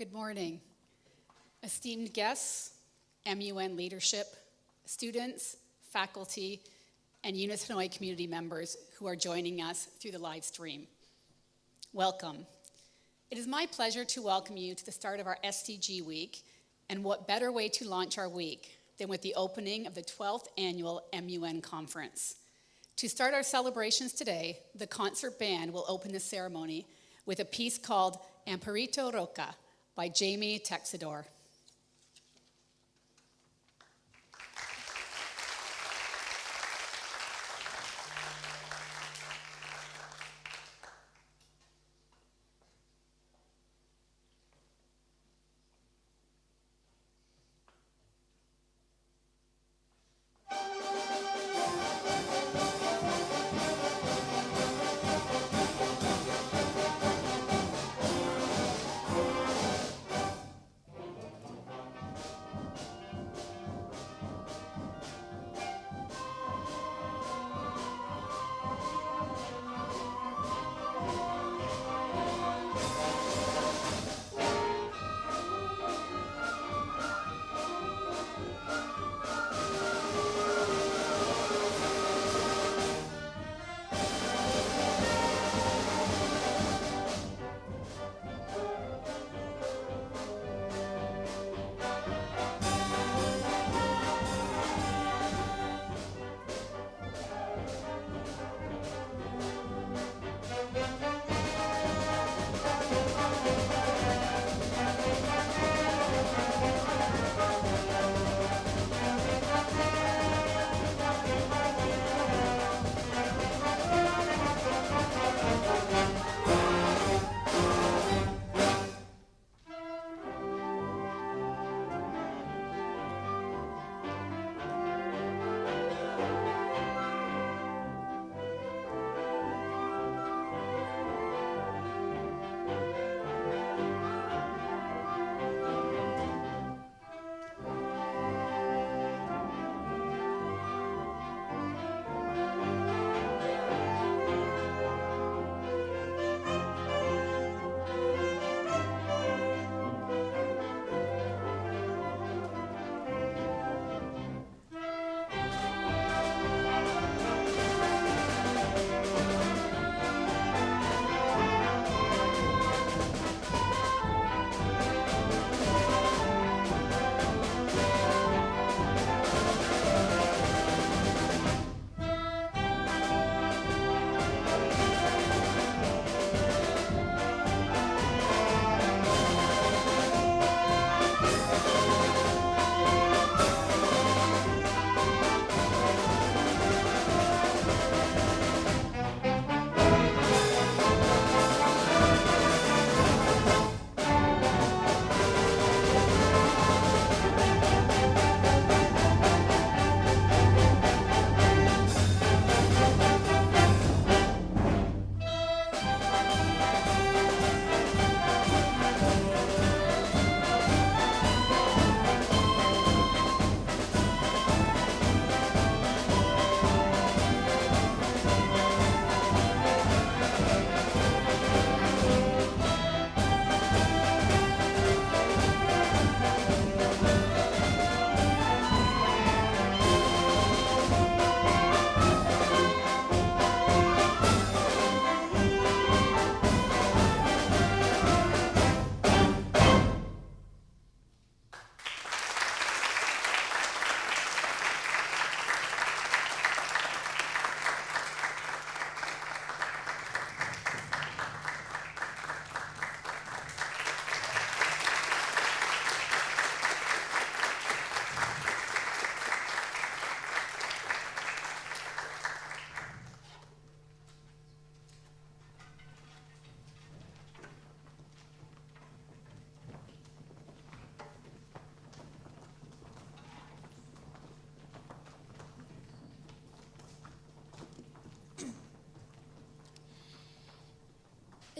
Good morning. Esteemed guests, MUN leadership, students, faculty, and UNIS Hanoi community members who are joining us through the live stream. Welcome. It is my pleasure to welcome you to the start of our SDG week, and what better way to launch our week than with the opening of the 12th annual MUN conference. To start our celebrations today, the concert band will open the ceremony with a piece called Amparito Roca by Jamie Texador.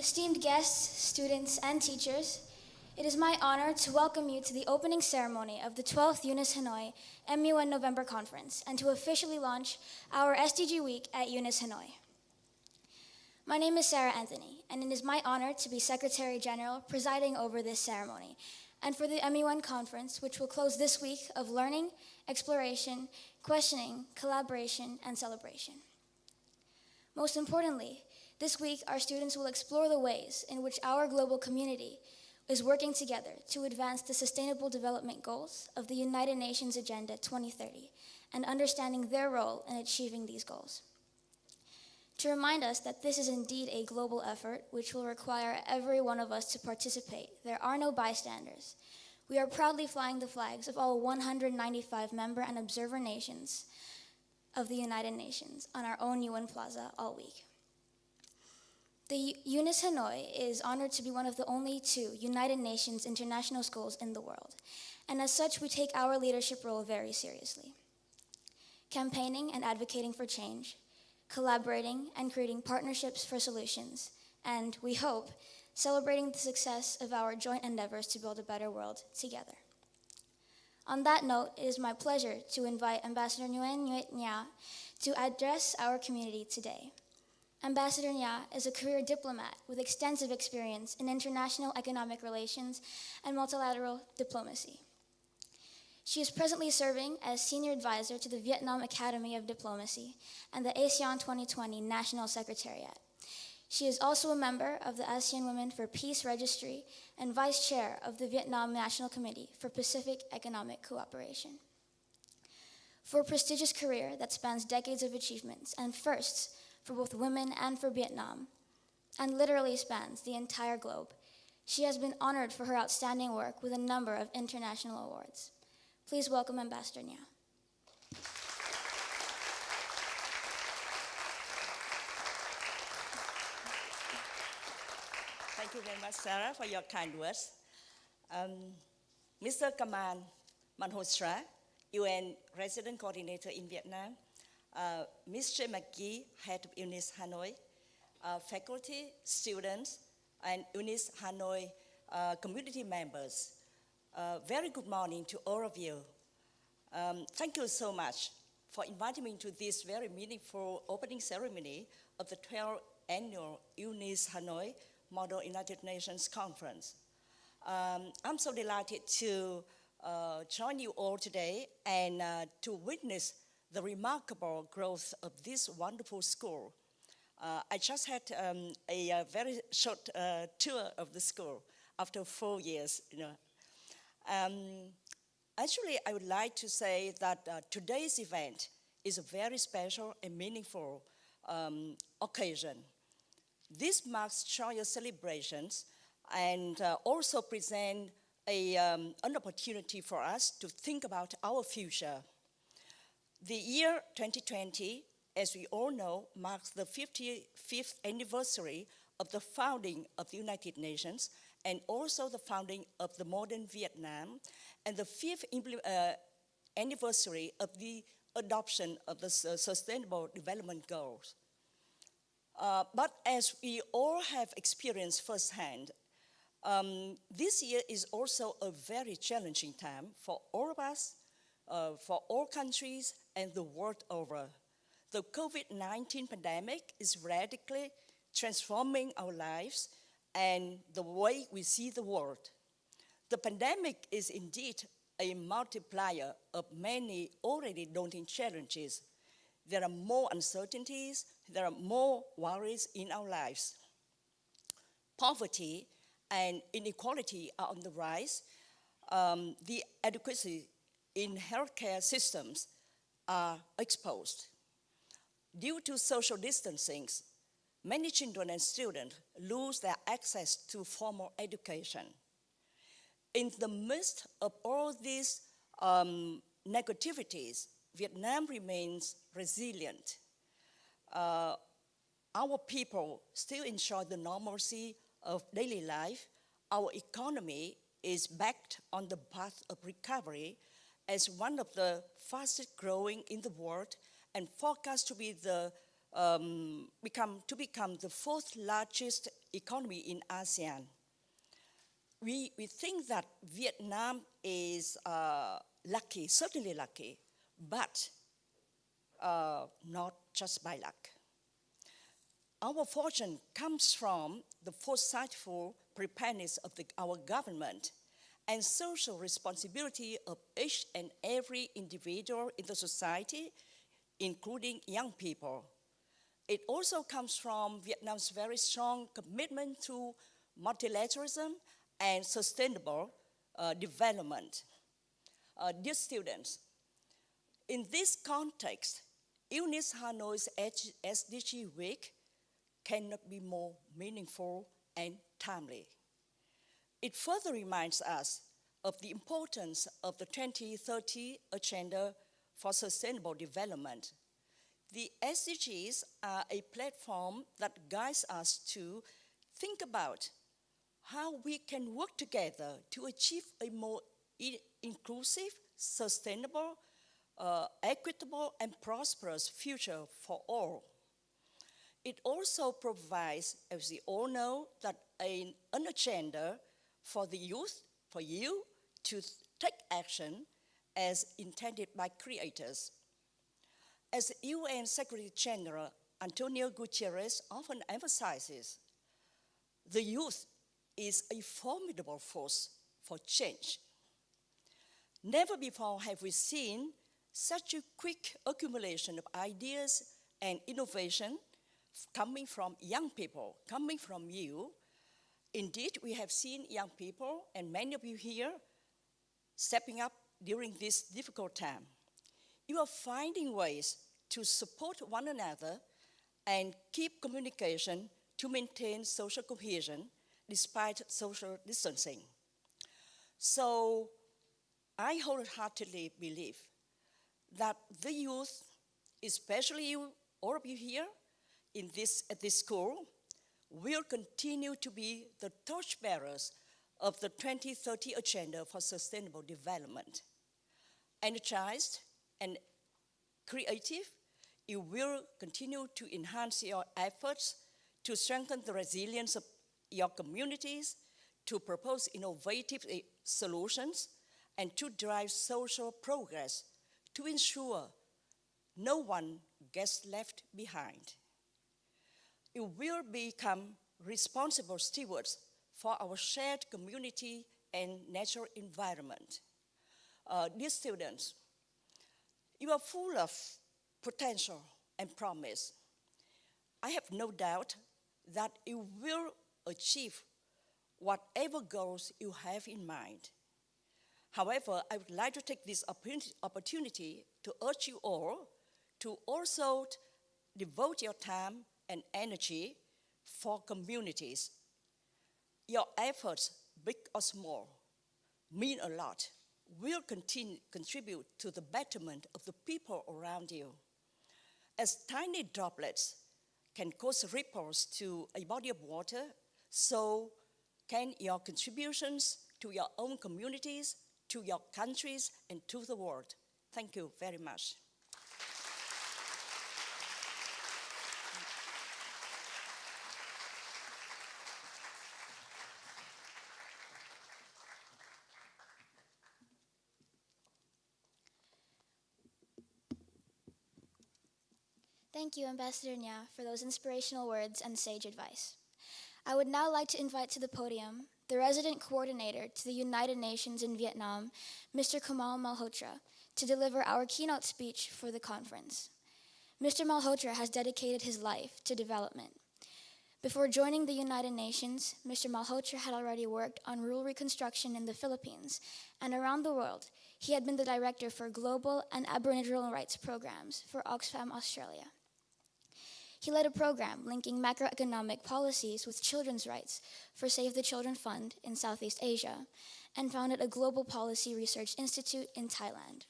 Esteemed guests, students, and teachers, it is my honor to welcome you to the opening ceremony of the 12th UNIS Hanoi MUN November Conference and to officially launch our SDG Week at UNIS Hanoi. My name is Sarah Anthony, and it is my honor to be Secretary General presiding over this ceremony and for the MUN conference, which will close this week of learning, exploration, questioning, collaboration, and celebration. Most importantly, this week our students will explore the ways in which our global community is working together to advance the Sustainable Development Goals of the United Nations Agenda 2030 and understanding their role in achieving these goals. To remind us that this is indeed a global effort which will require every one of us to participate, there are no bystanders. We are proudly flying the flags of all 195 member and observer nations of the United Nations on our own UN Plaza all week. The UNIS Hanoi is honored to be one of the only 2 United Nations international schools in the world, and as such, we take our leadership role very seriously. Campaigning and advocating for change, collaborating and creating partnerships for solutions, and, we hope, celebrating the success of our joint endeavors to build a better world together. On that note, it is my pleasure to invite Ambassador Nguyen Nguyet Nha to address our community today. Ambassador Nha is a career diplomat with extensive experience in international economic relations and multilateral diplomacy. She is presently serving as Senior Advisor to the Vietnam Academy of Diplomacy and the ASEAN 2020 National Secretariat. She is also a member of the ASEAN Women for Peace Registry and Vice Chair of the Vietnam National Committee for Pacific Economic Cooperation. For a prestigious career that spans decades of achievements and firsts for both women and for Vietnam, and literally spans the entire globe, she has been honored for her outstanding work with a number of international awards. Please welcome Ambassador Nha. Thank you very much, Sarah, for your kind words. Mr. Kamal Malhotra, UN Resident Coordinator in Vietnam, Ms. J. McGee, Head of UNIS Hanoi, faculty, students, and UNIS Hanoi community members. Very good morning to all of you. Thank you so much for inviting me to this very meaningful opening ceremony of the 12th Annual UNIS Hanoi Model United Nations Conference. I'm so delighted to join you all today and to witness the remarkable growth of this wonderful school. I just had a very short tour of the school after 4 years. Actually, I would like to say that today's event is a very special and meaningful occasion. This marks joyous celebrations and also present an opportunity for us to think about our future. The year 2020, as we all know, marks the 55th anniversary of the founding of the United Nations and also the founding of the modern Vietnam, and the 5th anniversary of the adoption of the Sustainable Development Goals. But as we all have experienced firsthand, this year is also a very challenging time for all of us, for all countries, and the world over. The COVID-19 pandemic is radically transforming our lives and the way we see the world. The pandemic is indeed a multiplier of many already daunting challenges. There are more uncertainties, there are more worries in our lives. Poverty and inequality are on the rise. The adequacy in healthcare systems are exposed. Due to social distancing, many children and students lose their access to formal education. In the midst of all these negativities, Vietnam remains resilient. Our people still enjoy the normalcy of daily life. Our economy is backed on the path of recovery as one of the fastest growing in the world and forecast to be become the 4th largest economy in ASEAN. We think that Vietnam is lucky, certainly lucky, but not just by luck. our fortune comes from the foresightful preparedness of our government and social responsibility of each and every individual in the society, including young people. It also comes from Vietnam's very strong commitment to multilateralism and sustainable development. Dear students, in this context, UNIS Hanoi's SDG Week cannot be more meaningful and timely. It further reminds us of the importance of the 2030 Agenda for Sustainable Development. The SDGs are a platform that guides us to think about how we can work together to achieve a more inclusive, sustainable, equitable, and prosperous future for all. It also provides, as we all know, that an agenda for the youth, for you to take action as intended by creators. As UN Secretary General Antonio Guterres often emphasizes, the youth is a formidable force for change. Never before have we seen such a quick accumulation of ideas and innovation coming from young people, coming from you. Indeed, we have seen young people, and many of you here, stepping up during this difficult time. You are finding ways to support one another and keep communication to maintain social cohesion despite social distancing. So I wholeheartedly believe that the youth, especially you, all of you here at this school, will continue to be the torchbearers of the 2030 Agenda for Sustainable Development. Energized and creative, you will continue to enhance your efforts to strengthen the resilience of your communities, to propose innovative solutions, and to drive social progress to ensure no one gets left behind. You will become responsible stewards for our shared community and natural environment. Dear students, you are full of potential and promise. I have no doubt that you will achieve whatever goals you have in mind. However, I would like to take this opportunity to urge you all to also devote your time and energy for communities. Your efforts, big or small, mean a lot, will contribute to the betterment of the people around you. As tiny droplets can cause ripples to a body of water, so can your contributions to your own communities, to your countries, and to the world. Thank you very much. Thank you, Ambassador Nya, for those inspirational words and sage advice. I would now like to invite to the podium the resident coordinator to the United Nations in Vietnam, Mr. Kamal Malhotra, to deliver our keynote speech for the conference. Mr. Malhotra has dedicated his life to development. Before joining the United Nations, Mr. Malhotra had already worked on rural reconstruction in the Philippines, and around the world, he had been the director for global and Aboriginal rights programs for Oxfam Australia. He led a program linking macroeconomic policies with children's rights for Save the Children Fund in Southeast Asia, and founded a global policy research institute in Thailand.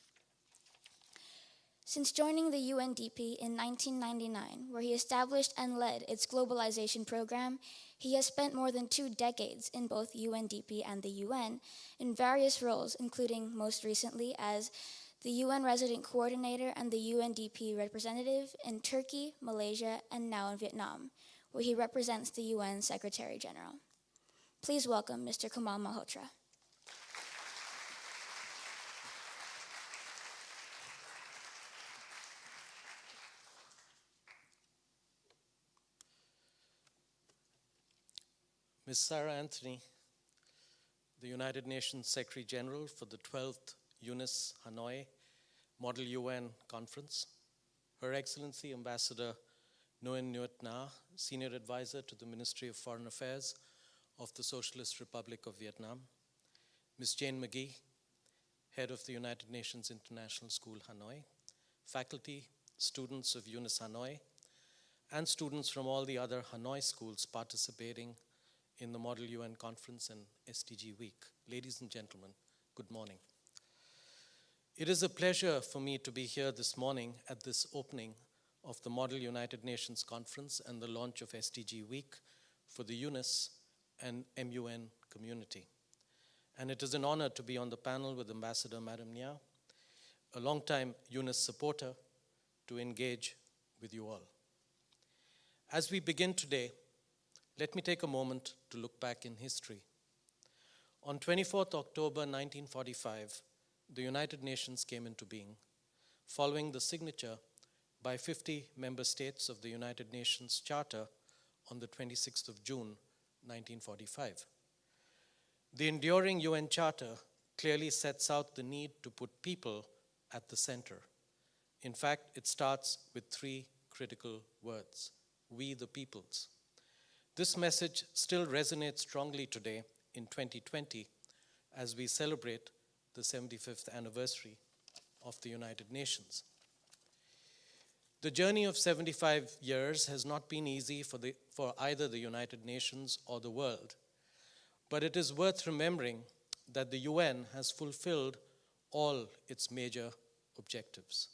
Since joining the UNDP in 1999, where he established and led its globalization program, he has spent more than 2 decades in both UNDP and the UN in various roles, including most recently as the UN Resident Coordinator and the UNDP representative in Turkey, Malaysia, and now in Vietnam, where he represents the UN Secretary General. Please welcome Mr. Kamal Malhotra. Ms. Sarah Anthony, the United Nations Secretary General for the 12th UNIS Hanoi Model UN Conference, Her Excellency Ambassador Nguyen Nuat Na, Senior Advisor to the Ministry of Foreign Affairs of the Socialist Republic of Vietnam, Ms. Jane McGee, Head of the United Nations International School Hanoi, faculty, students of UNIS Hanoi, and students from all the other Hanoi schools participating in the Model UN Conference and SDG Week. Ladies and gentlemen, good morning. It is a pleasure for me to be here this morning at this opening of the Model United Nations Conference and the launch of SDG Week for the UNIS and MUN community. And it is an honor to be on the panel with Ambassador Madam Nia, a longtime UNIS supporter, to engage with you all. As we begin today, let me take a moment to look back in history. On 24th October 1945, the United Nations came into being, following the signature by 50 member states of the United Nations Charter on the 26th of June 1945. The enduring UN Charter clearly sets out the need to put people at the center. In fact, it starts with three critical words: we the peoples. This message still resonates strongly today in 2020 as we celebrate the 75th anniversary of the United Nations. The journey of 75 years has not been easy for either the United Nations or the world, but it is worth remembering that the UN has fulfilled all its major objectives,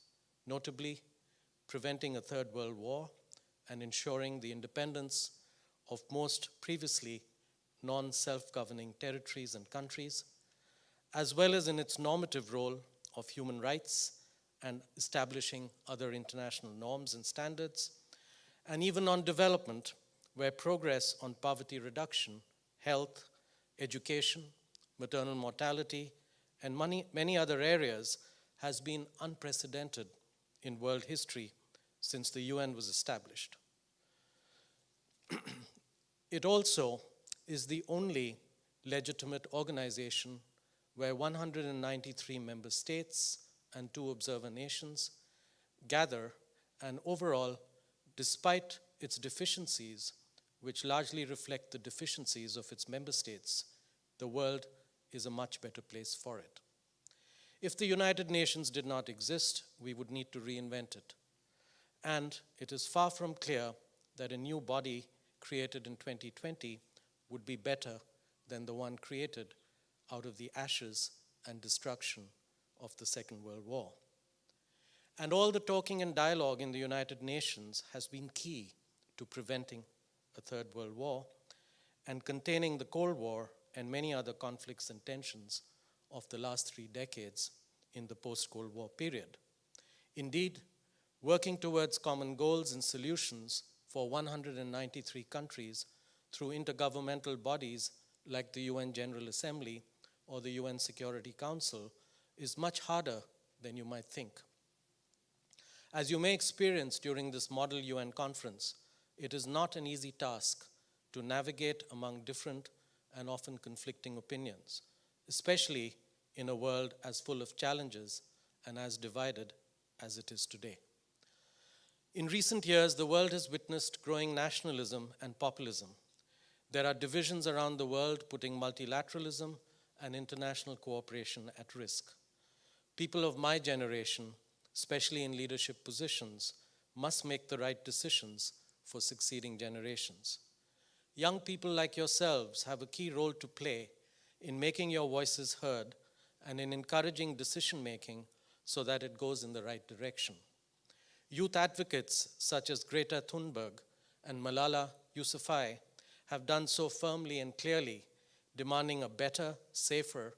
notably preventing a third world war and ensuring the independence of most previously non-self-governing territories and countries, as well as in its normative role of human rights and establishing other international norms and standards, and even on development, where progress on poverty reduction, health, education, maternal mortality, and many other areas has been unprecedented in world history since the UN was established. It also is the only legitimate organization where 193 member states and 2 observer nations gather, and overall, despite its deficiencies, which largely reflect the deficiencies of its member states, the world is a much better place for it. If the United Nations did not exist, we would need to reinvent it. And it is far from clear that a new body created in 2020 would be better than the one created out of the ashes and destruction of the Second World War. And all the talking and dialogue in the United Nations has been key to preventing a Third World War and containing the Cold War and many other conflicts and tensions of the last 3 decades in the post-Cold War period. Indeed, working towards common goals and solutions for 193 countries through intergovernmental bodies like the UN General Assembly or the UN Security Council is much harder than you might think. As you may experience during this Model UN Conference, it is not an easy task to navigate among different and often conflicting opinions, especially in a world as full of challenges and as divided as it is today. In recent years, the world has witnessed growing nationalism and populism. There are divisions around the world putting multilateralism and international cooperation at risk. People of my generation, especially in leadership positions, must make the right decisions for succeeding generations. Young people like yourselves have a key role to play in making your voices heard and in encouraging decision-making so that it goes in the right direction. Youth advocates such as Greta Thunberg and Malala Yousafzai have done so firmly and clearly, demanding a better, safer,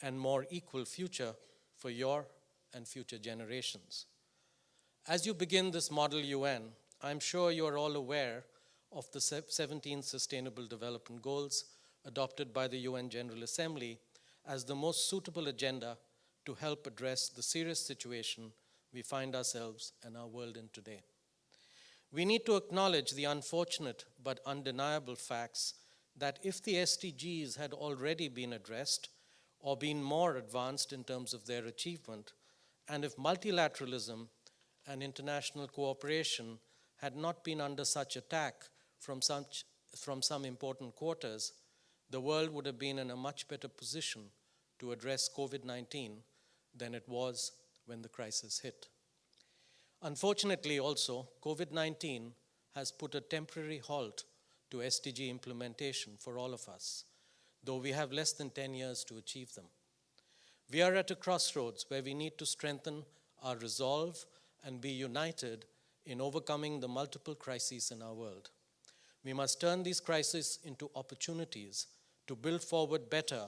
and more equal future for your and future generations. As you begin this Model UN, I'm sure you are all aware of the 17 Sustainable Development Goals adopted by the UN General Assembly as the most suitable agenda to help address the serious situation we find ourselves and our world in today. We need to acknowledge the unfortunate but undeniable facts that if the SDGs had already been addressed or been more advanced in terms of their achievement, and if multilateralism and international cooperation had not been under such attack from some important quarters, the world would have been in a much better position to address COVID-19 than it was when the crisis hit. Unfortunately also, COVID-19 has put a temporary halt to SDG implementation for all of us, though we have less than 10 years to achieve them. We are at a crossroads where we need to strengthen our resolve and be united in overcoming the multiple crises in our world. We must turn these crises into opportunities to build forward better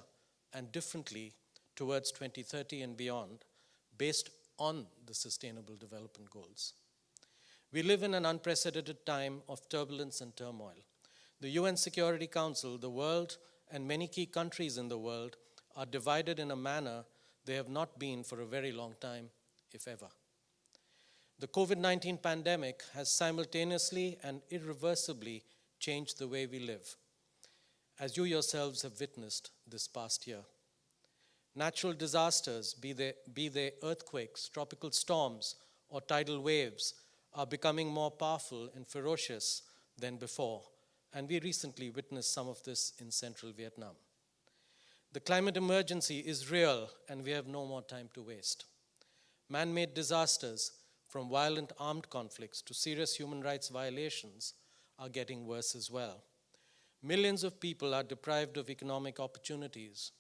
and differently towards 2030 and beyond, based on the Sustainable Development Goals. We live in an unprecedented time of turbulence and turmoil. The UN Security Council, the world, and many key countries in the world are divided in a manner they have not been for a very long time, if ever. The COVID-19 pandemic has simultaneously and irreversibly changed the way we live, as you yourselves have witnessed this past year. Natural disasters, be they earthquakes, tropical storms, or tidal waves, are becoming more powerful and ferocious than before, and we recently witnessed some of this in central Vietnam. The climate emergency is real, and we have no more time to waste. Man-made disasters, from violent armed conflicts to serious human rights violations, are getting worse as well. Millions of people are deprived of economic opportunities,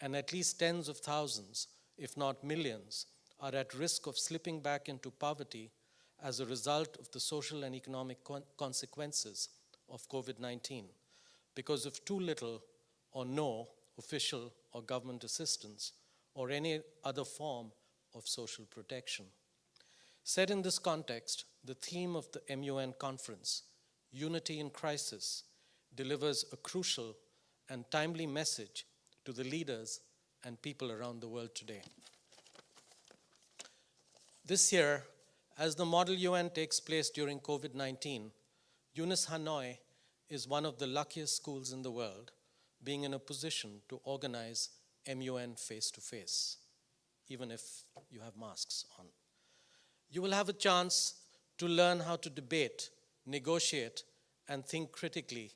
and at least tens of thousands, if not millions, are at risk of slipping back into poverty as a result of the social and economic consequences of COVID-19 because of too little or no official or government assistance or any other form of social protection. Set in this context, the theme of the MUN conference, Unity in Crisis, delivers a crucial and timely message to the leaders and people around the world today. This year, as the Model UN takes place during COVID-19, UNIS Hanoi is one of the luckiest schools in the world, being in a position to organize MUN face-to-face, even if you have masks on. You will have a chance to learn how to debate, negotiate, and think critically,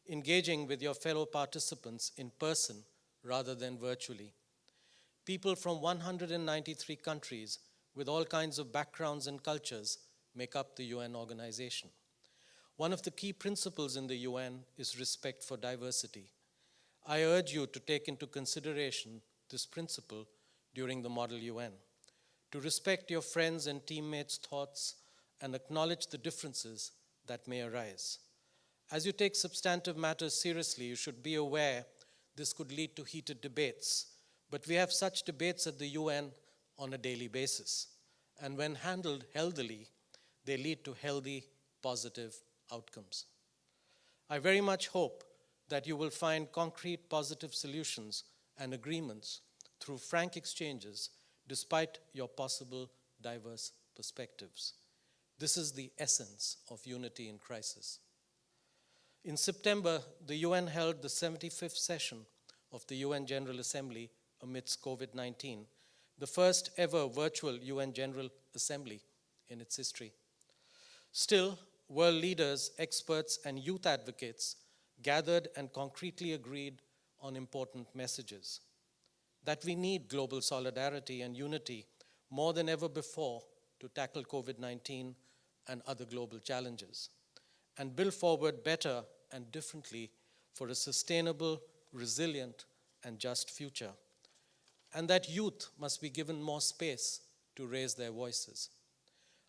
engaging with your fellow participants in person rather than virtually. People from 193 countries with all kinds of backgrounds and cultures make up the UN organization. One of the key principles in the UN is respect for diversity. I urge you to take into consideration this principle during the Model UN, to respect your friends' and teammates' thoughts and acknowledge the differences that may arise. As you take substantive matters seriously, you should be aware this could lead to heated debates, but we have such debates at the UN on a daily basis, and when handled healthily, they lead to healthy, positive outcomes. I very much hope that you will find concrete positive solutions and agreements through frank exchanges despite your possible diverse perspectives. This is the essence of unity in crisis. In September, the UN held the 75th session of the UN General Assembly amidst COVID-19, the first ever virtual UN General Assembly in its history. Still, world leaders, experts, and youth advocates gathered and concretely agreed on important messages. That we need global solidarity and unity more than ever before to tackle COVID-19 and other global challenges, and build forward better and differently for a sustainable, resilient, and just future. And that youth must be given more space to raise their voices.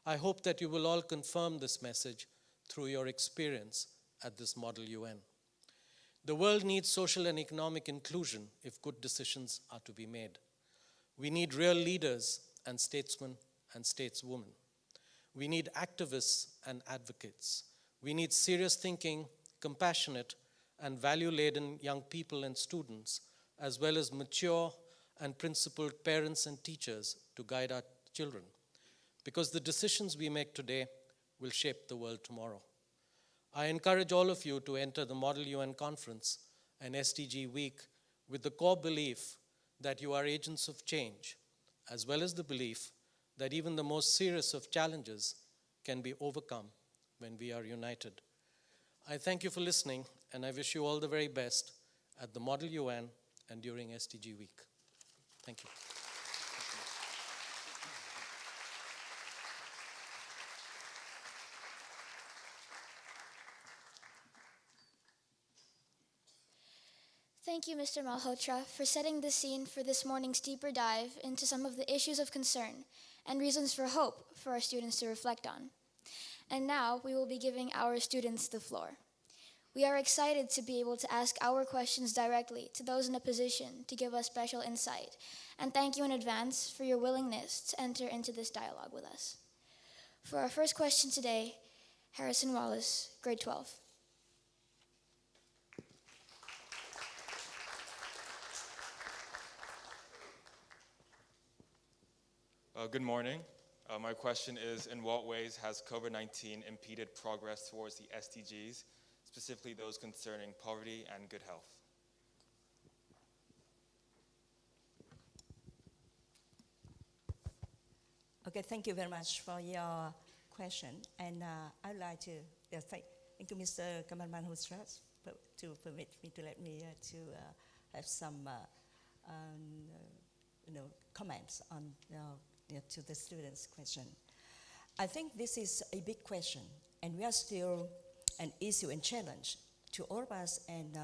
I hope that you will all confirm this message through your experience at this Model UN. The world needs social and economic inclusion if good decisions are to be made. We need real leaders and statesmen and stateswomen. We need activists and advocates. We need serious thinking, compassionate, and value-laden young people and students, as well as mature and principled parents and teachers to guide our children, because the decisions we make today will shape the world tomorrow. I encourage all of you to enter the Model UN Conference and SDG Week with the core belief that you are agents of change, as well as the belief that even the most serious of challenges can be overcome when we are united. I thank you for listening, and I wish you all the very best at the Model UN and during SDG Week. Thank you. Thank you, Mr. Malhotra, for setting the scene for this morning's deeper dive into some of the issues of concern and reasons for hope for our students to reflect on. And now we will be giving our students the floor. We are excited to be able to ask our questions directly to those in a position to give us special insight, and thank you in advance for your willingness to enter into this dialogue with us. For our first question today, Harrison Wallace, grade 12. Good morning. My question is, in what ways has COVID-19 impeded progress towards the SDGs, specifically those concerning poverty and good health? Okay, thank you very much for your question. And I'd like to thank you, Mr. Kamal Malhotra, to permit me to have some comments on to the students' question. I think this is a big question, and we are still an issue and challenge to all of us, and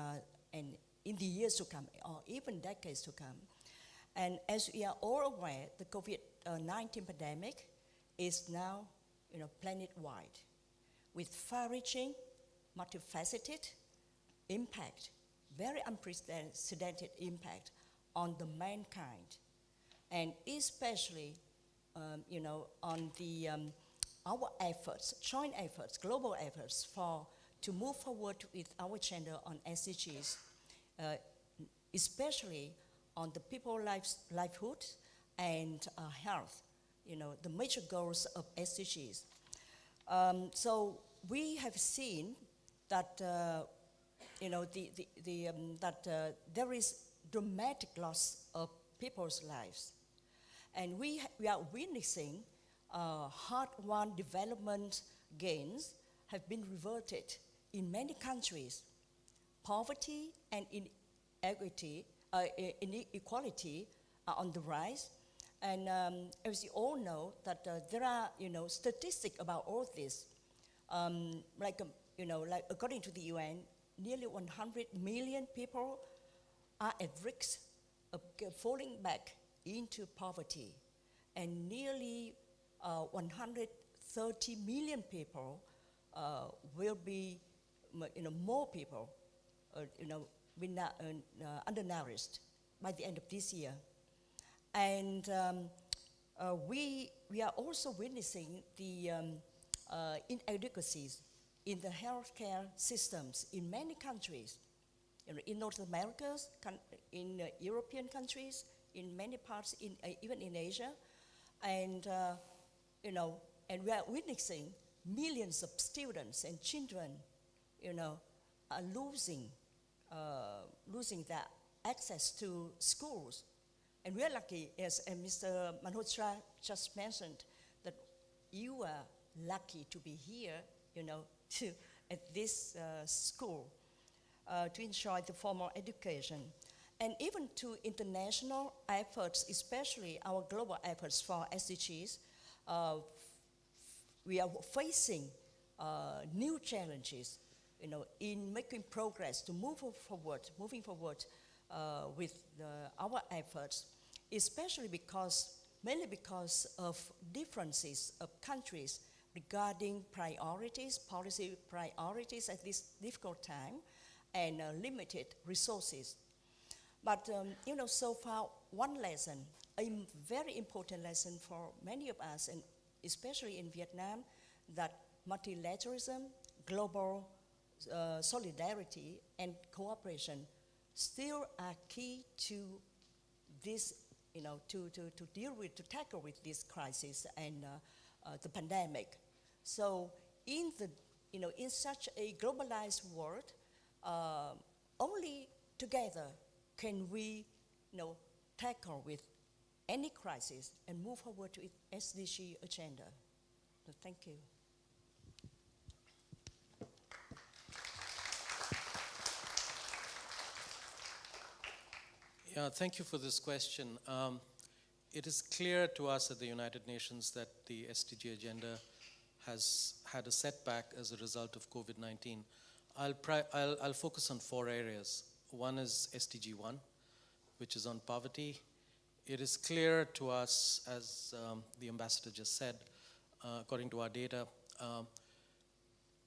in the years to come, or even decades to come. And as we are all aware, the COVID-19 pandemic is now, planet-wide, with far-reaching, multifaceted impact, very unprecedented impact on the mankind, and especially on the our efforts, joint efforts, global efforts to move forward with our agenda on SDGs, especially on the people's livelihood and health, the major goals of SDGs. So we have seen that there is dramatic loss of people's lives. And we are witnessing hard-won development gains have been reverted in many countries. Poverty and inequality are on the rise. And as you all know, that there are statistics about all this. Like according to the UN, nearly 100 million people are at risk of falling back into poverty, and nearly 130 million people will be, more people, undernourished by the end of this year. And we are also witnessing the inadequacies in the healthcare systems in many countries, in North America, in European countries, in many parts, even in Asia, and and we are witnessing millions of students and children, are losing their access to schools, and we are lucky, as Mr. Malhotra just mentioned, that you are lucky to be here, at this school to enjoy the formal education. And even to international efforts, especially our global efforts for SDGs, we are facing new challenges, in making progress to moving forward with our efforts, especially mainly because of differences of countries regarding policy priorities at this difficult time, and limited resources. But, so far, one lesson, a very important lesson for many of us, and especially in Vietnam, that multilateralism, global solidarity, and cooperation still are key to this, to tackle with this crisis and the pandemic. So in the in such a globalized world, only together can we, tackle with any crisis and move forward to its SDG agenda. So thank you. Yeah, thank you for this question. It is clear to us at the United Nations that the SDG agenda has had a setback as a result of COVID-19. I'll focus on 4 areas. One is SDG 1, which is on poverty. It is clear to us, as the ambassador just said, according to our data,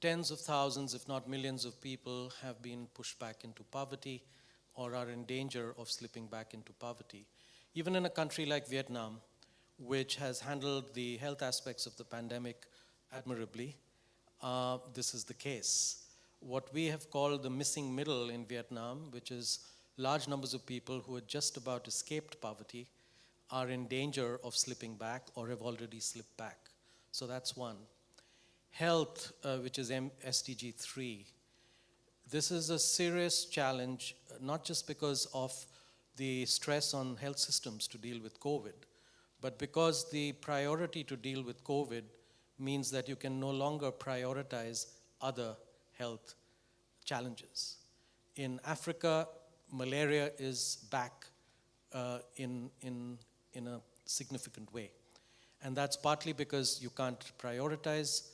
tens of thousands, if not millions of people have been pushed back into poverty or are in danger of slipping back into poverty. Even in a country like Vietnam, which has handled the health aspects of the pandemic admirably, this is the case. What we have called the missing middle in Vietnam, which is large numbers of people who had just about escaped poverty, are in danger of slipping back or have already slipped back. So that's one. Health, which is SDG 3. This is a serious challenge, not just because of the stress on health systems to deal with COVID, but because the priority to deal with COVID means that you can no longer prioritize other health challenges. In Africa, malaria is back in a significant way. And that's partly because you can't prioritize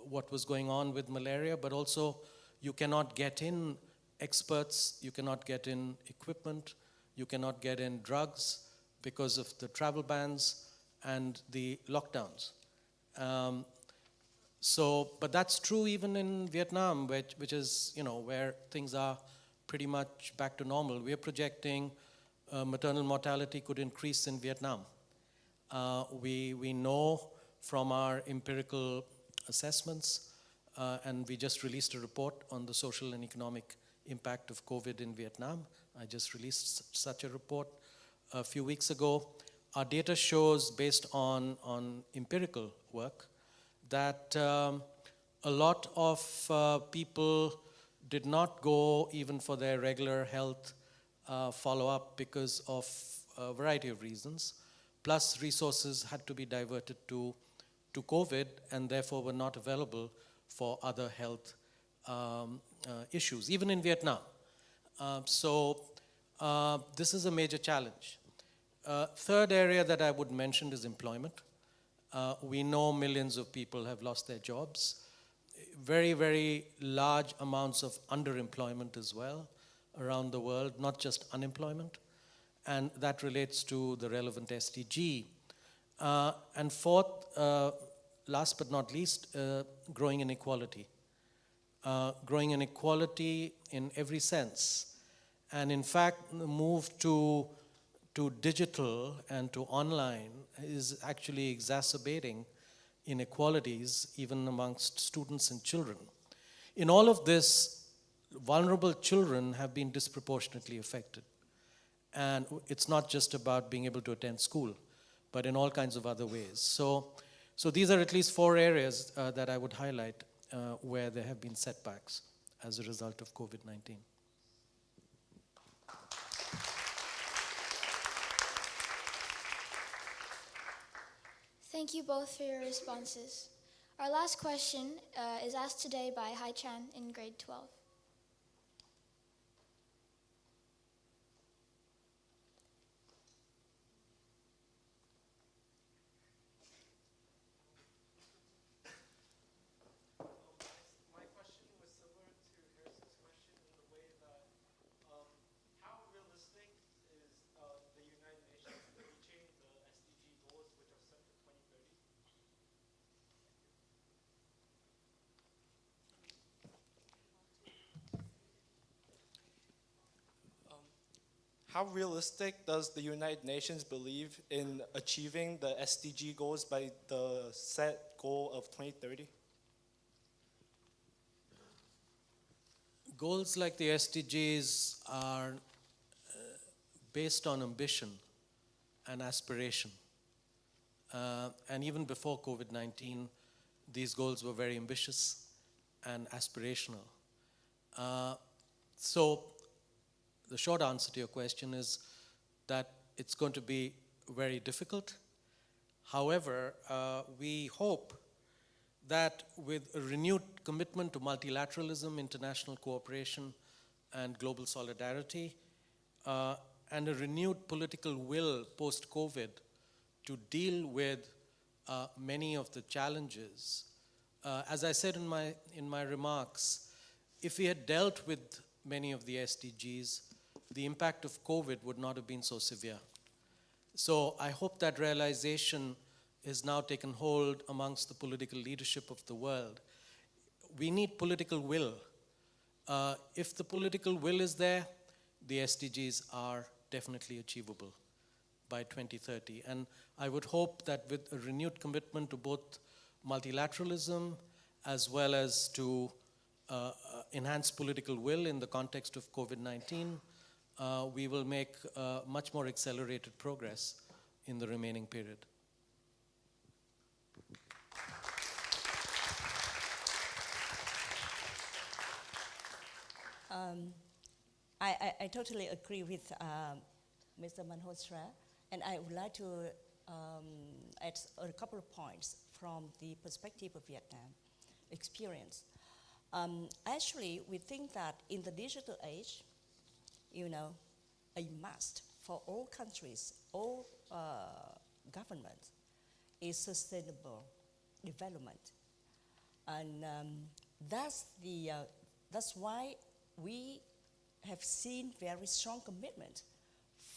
what was going on with malaria, but also you cannot get in experts, you cannot get in equipment, you cannot get in drugs because of the travel bans and the lockdowns. But that's true even in Vietnam, which is, where things are pretty much back to normal. We are projecting maternal mortality could increase in Vietnam. We know from our empirical assessments, and we just released a report on the social and economic impact of COVID in Vietnam. I just released such a report a few weeks ago. Our data shows, based on empirical work, that a lot of people did not go even for their regular health follow-up because of a variety of reasons. Plus, resources had to be diverted to COVID and therefore were not available for other health issues, even in Vietnam. This is a major challenge. Third area that I would mention is employment. We know millions of people have lost their jobs. Very, very large amounts of underemployment as well around the world, not just unemployment. And that relates to the relevant SDG. And fourth, last but not least, growing inequality. Growing inequality in every sense. And in fact, the move to digital and to online is actually exacerbating inequalities even amongst students and children. In all of this, vulnerable children have been disproportionately affected. And it's not just about being able to attend school, but in all kinds of other ways. So these are at least 4 areas that I would highlight where there have been setbacks as a result of COVID-19. Thank you both for your responses. Our last question is asked today by Hai Chan in grade 12. My question was similar to Harris's question in the way that how realistic is the United Nations reaching the SDG goals which are set for 2030? How realistic does the United Nations believe in achieving the SDG goals by the set goal of 2030? Goals like the SDGs are based on ambition and aspiration. And even before COVID-19, these goals were very ambitious and aspirational. So the short answer to your question is that it's going to be very difficult. However, we hope that with a renewed commitment to multilateralism, international cooperation, and global solidarity, and a renewed political will post-COVID to deal with many of the challenges. As I said in my remarks, if we had dealt with many of the SDGs, the impact of COVID would not have been so severe. So I hope that realization is now taken hold amongst the political leadership of the world. We need political will. If the political will is there, the SDGs are definitely achievable by 2030. And I would hope that with a renewed commitment to both multilateralism as well as to enhanced political will in the context of COVID-19, we will make much more accelerated progress in the remaining period. I totally agree with Mr. Malhotra, and I would like to add a couple of points from the perspective of Vietnam experience. Actually, we think that in the digital age, a must for all countries, all governments, is sustainable development, and that's why we have seen very strong commitment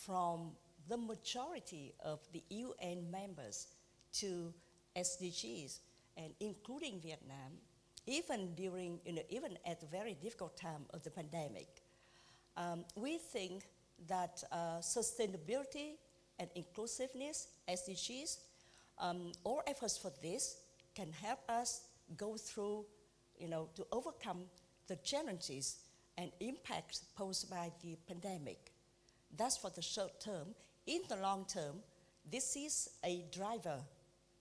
from the majority of the UN members to SDGs, and including Vietnam, even during, even at the very difficult time of the pandemic. We think that sustainability and inclusiveness, SDGs, all efforts for this can help us go through, to overcome the challenges and impacts posed by the pandemic. That's for the short term. In the long term, this is a driver.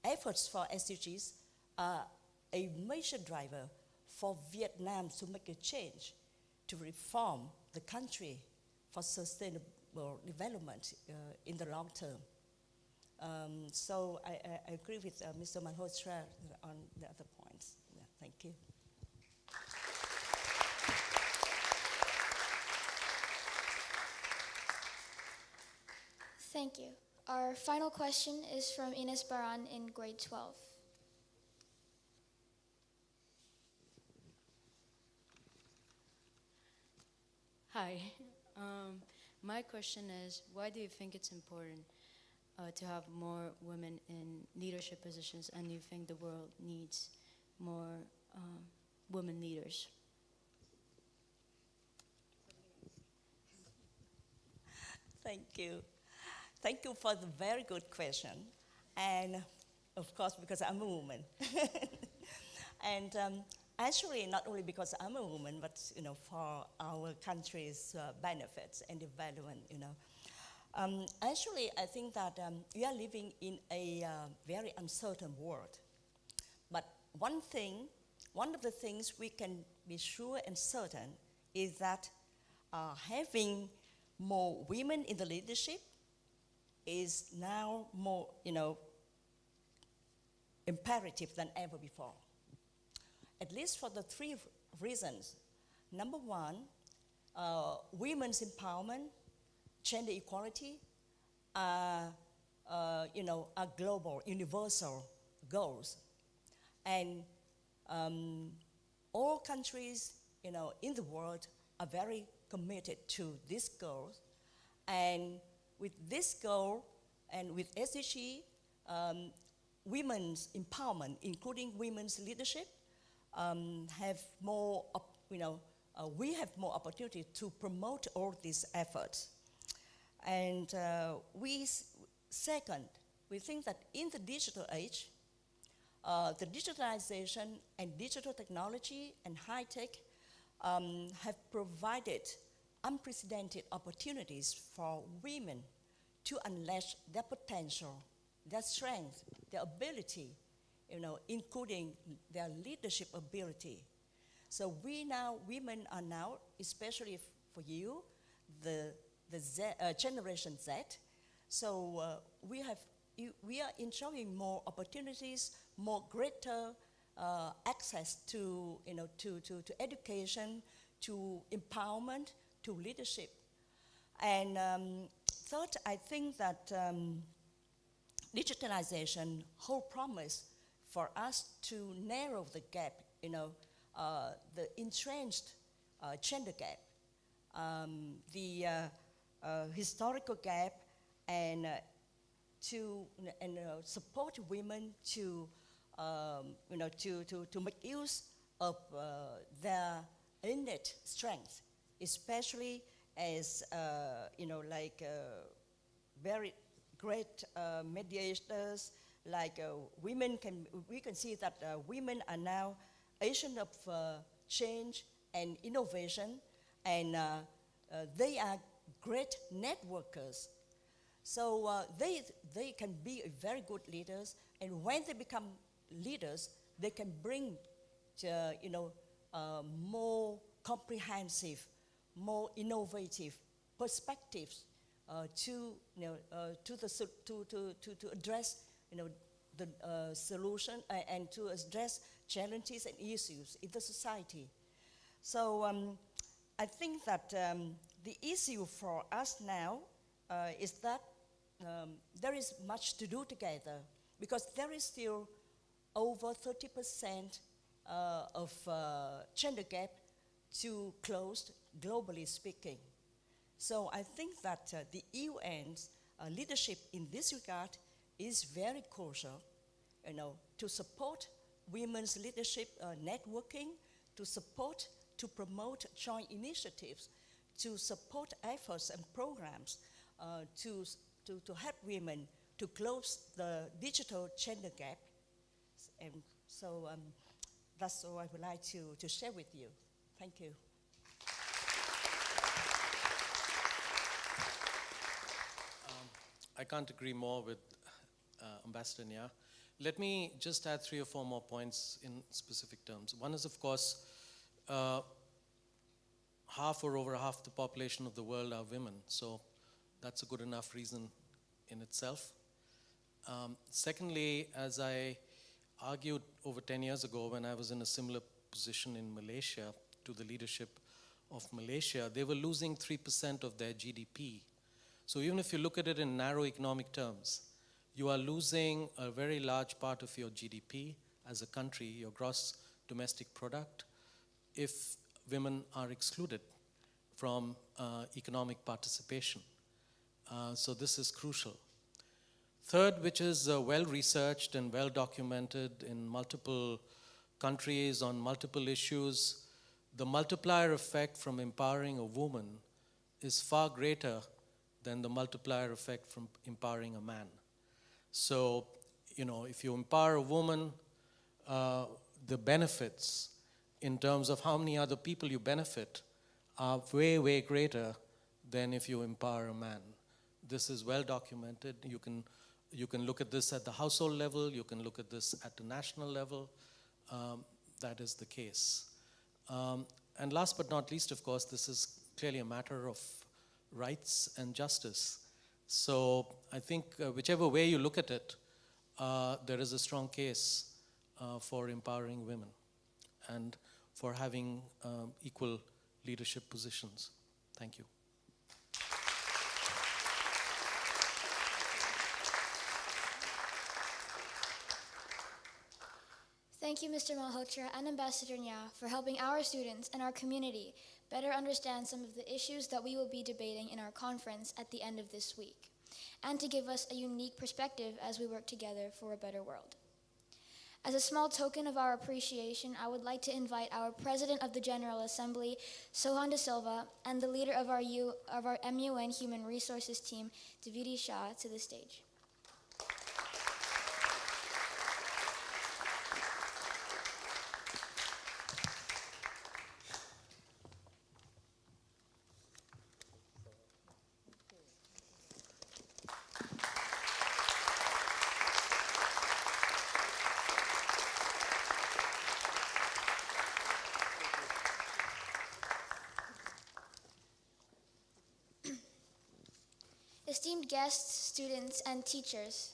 Efforts for SDGs are a major driver for Vietnam to make a change, to reform the country for sustainable development in the long term. So I agree with Mr. Malhotra on the other points. Yeah, thank you. Thank you. Our final question is from Ines Baran in grade 12. Hi. My question is, why do you think it's important to have more women in leadership positions, and do you think the world needs more women leaders? Thank you. Thank you for the very good question. And of course, because I'm a woman. And actually, not only because I'm a woman, but for our country's benefits and development. Actually, I think that we are living in a very uncertain world. But one of the things we can be sure and certain is that having more women in the leadership is now more, imperative than ever before. At least for the three reasons. Number one, women's empowerment, gender equality are global, universal goals. And all countries, in the world are very committed to these goals. And with this goal and with SDG, women's empowerment, including women's leadership, have more, we have more opportunity to promote all these efforts. And second, we think that in the digital age, the digitalization and digital technology and high tech have provided unprecedented opportunities for women to unleash their potential, their strength, their ability including their leadership ability. So women are now, especially for you, the Generation Z. So we are enjoying more opportunities, more greater access to education, to empowerment, to leadership. And third, I think that digitalization holds promise for us to narrow the gap, the entrenched gender gap, the historical gap, and to support women to make use of their innate strength, especially as very great mediators. Like we can see that women are now agents of change and innovation, and they are great networkers. So they can be very good leaders, and when they become leaders, they can bring more comprehensive, more innovative perspectives to address the solution and to address challenges and issues in the society. So I think that the issue for us now is that there is much to do together, because there is still over 30% of gender gap to close, globally speaking. So I think that the UN's leadership in this regard is very crucial, to support women's leadership networking, to promote joint initiatives, to support efforts and programs to help women to close the digital gender gap. And so that's all I would like to share with you. Thank you. I can't agree more with Ambassador Nya. Let me just add 3 or 4 more points in specific terms. One is, of course, half or over half the population of the world are women, so that's a good enough reason in itself. Secondly, as I argued over 10 years ago when I was in a similar position in Malaysia to the leadership of Malaysia, they were losing 3% of their GDP. So even if you look at it in narrow economic terms, you are losing a very large part of your GDP as a country, your gross domestic product, if women are excluded from economic participation. So this is crucial. Third, which is well-researched and well-documented in multiple countries on multiple issues, the multiplier effect from empowering a woman is far greater than the multiplier effect from empowering a man. So, if you empower a woman, the benefits in terms of how many other people you benefit are way, way greater than if you empower a man. This is well documented. You can look at this at the household level. You can look at this at the national level. That is the case. And last but not least, of course, this is clearly a matter of rights and justice. So I think whichever way you look at it, there is a strong case for empowering women and for having equal leadership positions. Thank you. Thank you, Mr. Malhotra and Ambassador Nya, for helping our students and our community better understand some of the issues that we will be debating in our conference at the end of this week, and to give us a unique perspective as we work together for a better world. As a small token of our appreciation, I would like to invite our President of the General Assembly, Sohan De Silva, and the leader of our MUN Human Resources team, Davidi Shah, to the stage. Esteemed guests, students, and teachers,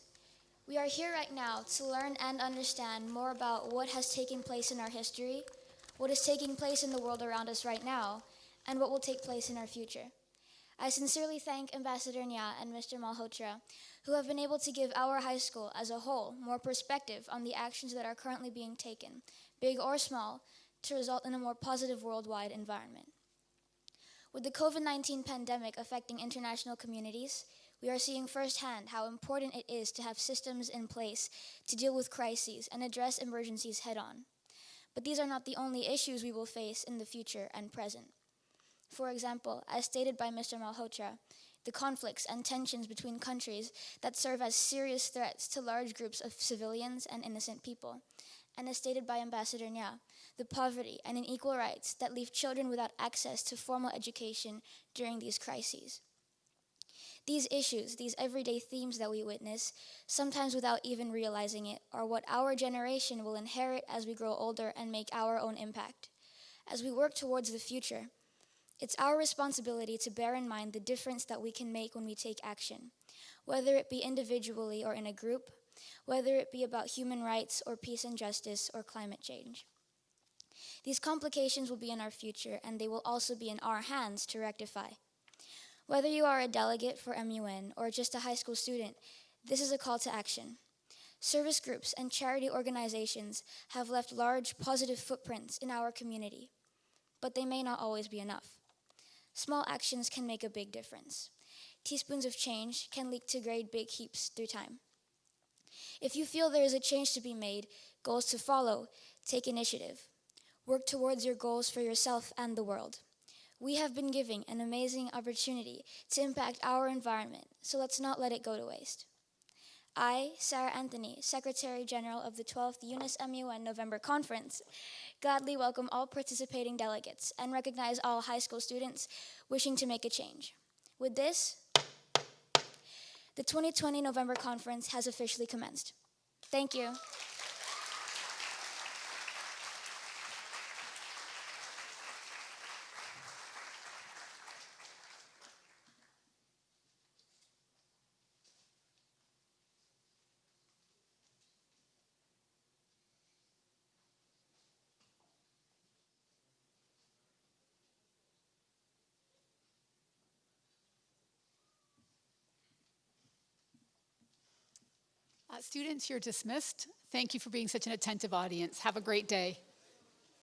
we are here right now to learn and understand more about what has taken place in our history, what is taking place in the world around us right now, and what will take place in our future. I sincerely thank Ambassador Nya and Mr. Malhotra, who have been able to give our high school as a whole more perspective on the actions that are currently being taken, big or small, to result in a more positive worldwide environment. With the COVID-19 pandemic affecting international communities, we are seeing firsthand how important it is to have systems in place to deal with crises and address emergencies head-on. But these are not the only issues we will face in the future and present. For example, as stated by Mr. Malhotra, the conflicts and tensions between countries that serve as serious threats to large groups of civilians and innocent people. And as stated by Ambassador Nya, the poverty and unequal rights that leave children without access to formal education during these crises. These issues, these everyday themes that we witness, sometimes without even realizing it, are what our generation will inherit as we grow older and make our own impact. As we work towards the future, it's our responsibility to bear in mind the difference that we can make when we take action, whether it be individually or in a group, whether it be about human rights or peace and justice or climate change. These complications will be in our future, and they will also be in our hands to rectify. Whether you are a delegate for MUN or just a high school student, this is a call to action. Service groups and charity organizations have left large positive footprints in our community, but they may not always be enough. Small actions can make a big difference. Teaspoons of change can lead to great big heaps through time. If you feel there is a change to be made, goals to follow, take initiative. Work towards your goals for yourself and the world. We have been given an amazing opportunity to impact our environment, so let's not let it go to waste. I, Sarah Anthony, Secretary General of the 12th UNIS MUN November Conference, gladly welcome all participating delegates and recognize all high school students wishing to make a change. With this, the 2020 November Conference has officially commenced. Thank you. Students, you're dismissed. Thank you for being such an attentive audience. Have a great day.